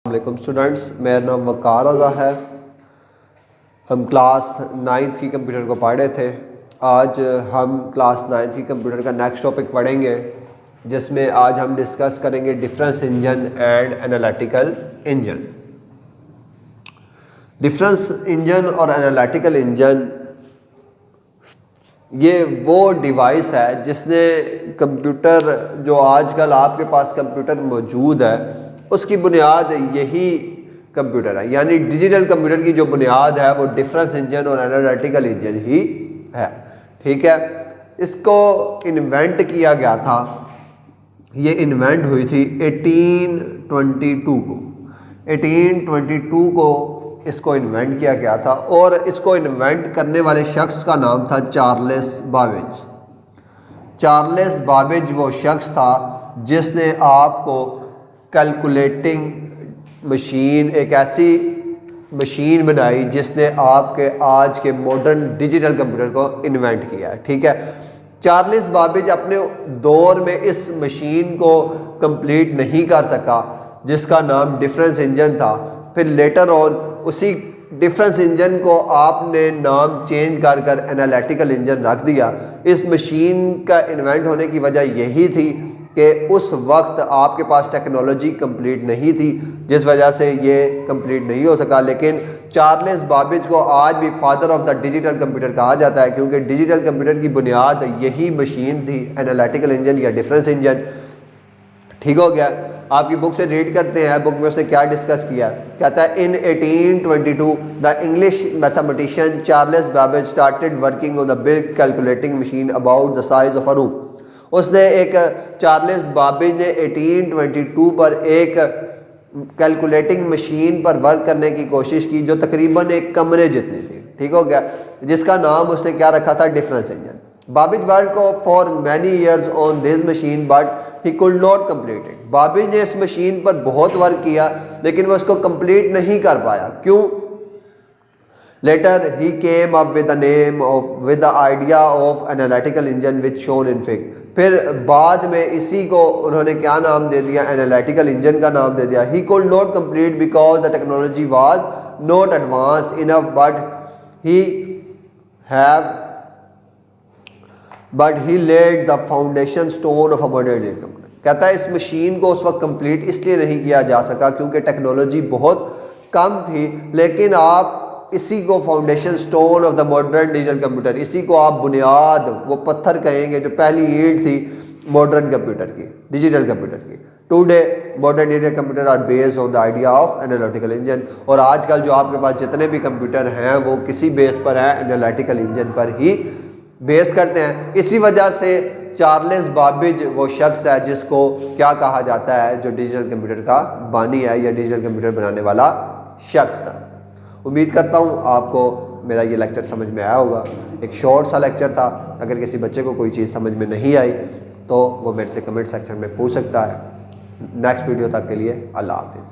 वालेकुम स्टूडेंट्स, मेरा नाम वकार रज़ा है। हम क्लास 9th की कंप्यूटर को पढ़ रहे थे। आज हम क्लास 9th की कंप्यूटर का नेक्स्ट टॉपिक पढ़ेंगे, जिसमें आज हम डिस्कस करेंगे difference engine and analytical engine. Difference engine और एनालिटिकल इंजन ये वो डिवाइस है जिसने कंप्यूटर, जो आजकल आपके पास कंप्यूटर मौजूद है, उसकी बुनियाद यही कंप्यूटर है। यानी डिजिटल कंप्यूटर की जो बुनियाद है वो डिफरेंस इंजन और एनालिटिकल इंजन ही है। ठीक है, इसको इन्वेंट किया गया था, ये इन्वेंट हुई थी 1822 को। 1822 को इसको इन्वेंट किया गया था और इसको इन्वेंट करने वाले शख्स का नाम था चार्ल्स बाबेज। चार्ल्स बाबेज वो शख्स था जिसने आपको कैलकुलेटिंग मशीन, एक ऐसी मशीन बनाई जिसने आपके आज के मॉडर्न डिजिटल कंप्यूटर को इन्वेंट किया है। ठीक है, चार्ल्स बाबेज अपने दौर में इस मशीन को कंप्लीट नहीं कर सका जिसका नाम डिफरेंस इंजन था। फिर लेटर ऑन उसी डिफरेंस इंजन को आपने नाम चेंज कर कर एनालिटिकल इंजन रख दिया। इस मशीन का इन्वेंट होने की वजह यही थी कि उस वक्त आपके पास टेक्नोलॉजी कंप्लीट नहीं थी, जिस वजह से ये कंप्लीट नहीं हो सका। लेकिन चार्ल्स बाबेज को आज भी father of the digital computer कहा जाता है, क्योंकि डिजिटल कंप्यूटर की बुनियाद यही मशीन थी, एनालिटिकल इंजन या डिफरेंस इंजन। ठीक हो गया, आपकी बुक से रीड करते हैं, बुक में उसने क्या डिस्कस किया। कहता है इन 1822 the English mathematician Charles Babbage started working on the big calculating machine about the size of a room. उसने एक चार्ल्स बाबेज ने 1822 पर एक कैलकुलेटिंग मशीन पर वर्क करने की कोशिश की जो तकरीबन एक कमरे जितनी थी। ठीक हो गया, जिसका नाम उसने क्या रखा था, difference engine. Babbage work for many years on this machine but he could not complete it. Babbage ने इस मशीन पर बहुत वर्क किया लेकिन वो इसको कंप्लीट नहीं कर पाया। क्यों? Later he came up with the name of with the idea of analytical engine which shown in fig. फिर बाद में इसी को उन्होंने क्या नाम दे दिया, एनालिटिकल इंजन का नाम दे दिया। He could not complete because the technology was not advance enough but he laid the foundation stone of a modern digital computer. कहता है इस मशीन को उस वक्त कंप्लीट इसलिए नहीं किया जा सका क्योंकि टेक्नोलॉजी बहुत कम थी, लेकिन आप इसी को foundation stone of the modern digital computer, इसी को आप बुनियाद, वो पत्थर कहेंगे जो पहली ईंट थी मॉडर्न कंप्यूटर की, डिजिटल कंप्यूटर की। Today modern digital computer are based on the idea of analytical engine. और आजकल जो आपके पास जितने भी कंप्यूटर हैं वो किसी बेस पर है, एनालिटिकल इंजन पर ही बेस करते हैं। इसी वजह से चार्ल्स बाबेज वो शख्स है जिसको क्या कहा जाता है, जो डिजिटल कंप्यूटर का बानी है या डिजिटल कंप्यूटर बनाने वाला शख्स है। उम्मीद करता हूँ आपको मेरा ये लेक्चर समझ में आया होगा। एक शॉर्ट सा लेक्चर था। अगर किसी बच्चे को कोई चीज़ समझ में नहीं आई तो वो मेरे से कमेंट सेक्शन में पूछ सकता है। नेक्स्ट वीडियो तक के लिए अल्लाह हाफिज़।